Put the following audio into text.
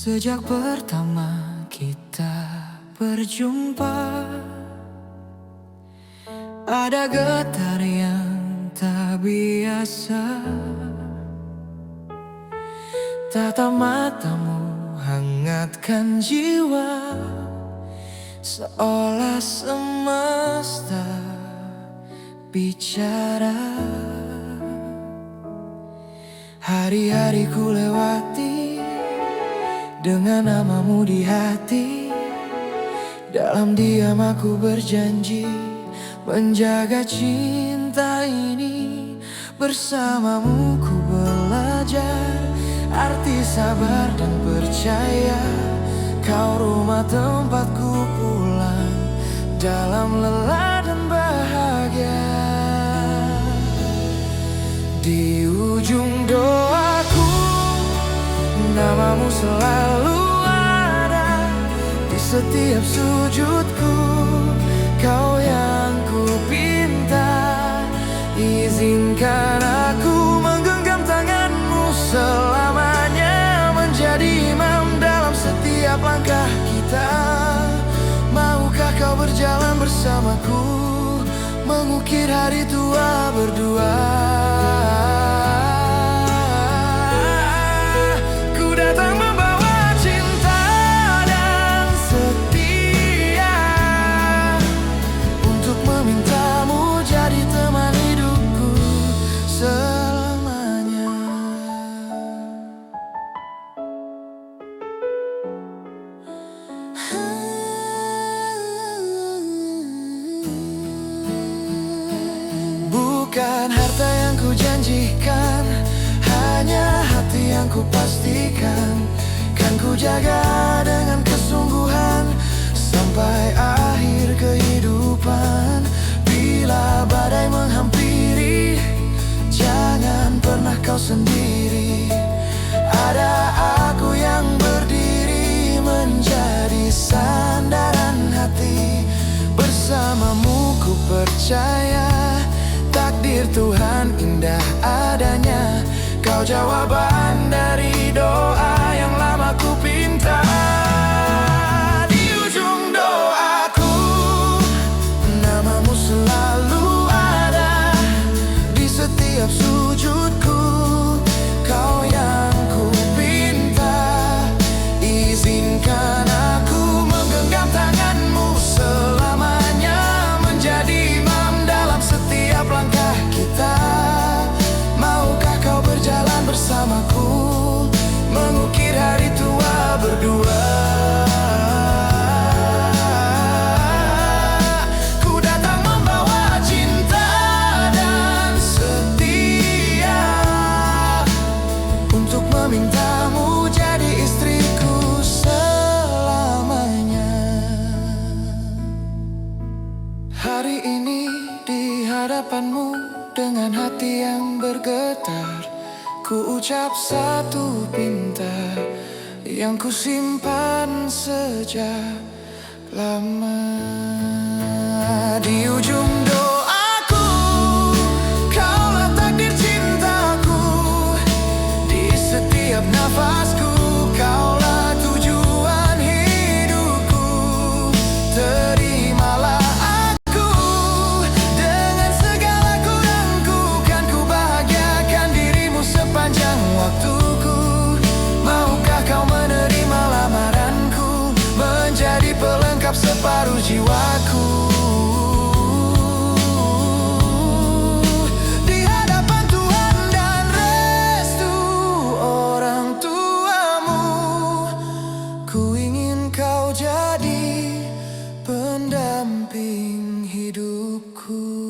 Sejak pertama kita berjumpa, ada getar yang tak biasa. Tatap matamu hangatkan jiwa, seolah semesta bicara. Hari-hari ku lewati dengan namamu di hati. Dalam diam aku berjanji menjaga cinta ini. Bersamamu ku belajar arti sabar dan percaya. Kau rumah tempatku pulang dalam lelah dan bahagia. Di ujung doaku namamu selalu ada. Di setiap sujudku kau yang ku pinta. Izinkan aku menggenggam tanganmu selamanya, menjadi imam dalam setiap langkah kita. Maukah kau berjalan bersamaku, mengukir hari tua berdua. Datang membawa cinta dan setia, untuk memintamu jadi teman hidupku selamanya. Bukan harta yang ku janjikan, hanya hati yang ku pastikan. Kan ku jaga dengan kesungguhan sampai akhir kehidupan. Bila badai menghampiri, jangan pernah kau sendiri. Ada aku yang berdiri menjadi sandaran hati. Bersamamu ku percaya takdir Tuhan indah adanya. Kau jawaban dari doa yang lama ku pinta. Di ujung doaku namamu selalu ada. Di setiap sujudku kau yang ku pinta. Izinkan aku menggenggam tanganmu selamanya, menjadi imam dalam setiap langkah kita. Maukah kau berjalan bersamaku, mengukir hari tua berdua. Ku datang membawa cinta dan setia, untuk memintamu jadi istriku selamanya. Hari ini di hadapanmu dengan hati yang bergetar, ku ucap satu pinta yang ku simpan sejak lama. Di ujung doaku kaulah takdir cintaku. Di setiap nafasku kaulah tujuan hidupku. Terimalah aku dengan segala kurangku. Kan ku bahagiakan dirimu sepanjang waktuku. Maukah kau menerima lamaranku, menjadi pelengkap separuh jiwaku. Di hadapan Tuhan dan restu orang tuamu, ku ingin kau jadi pendamping hidupku.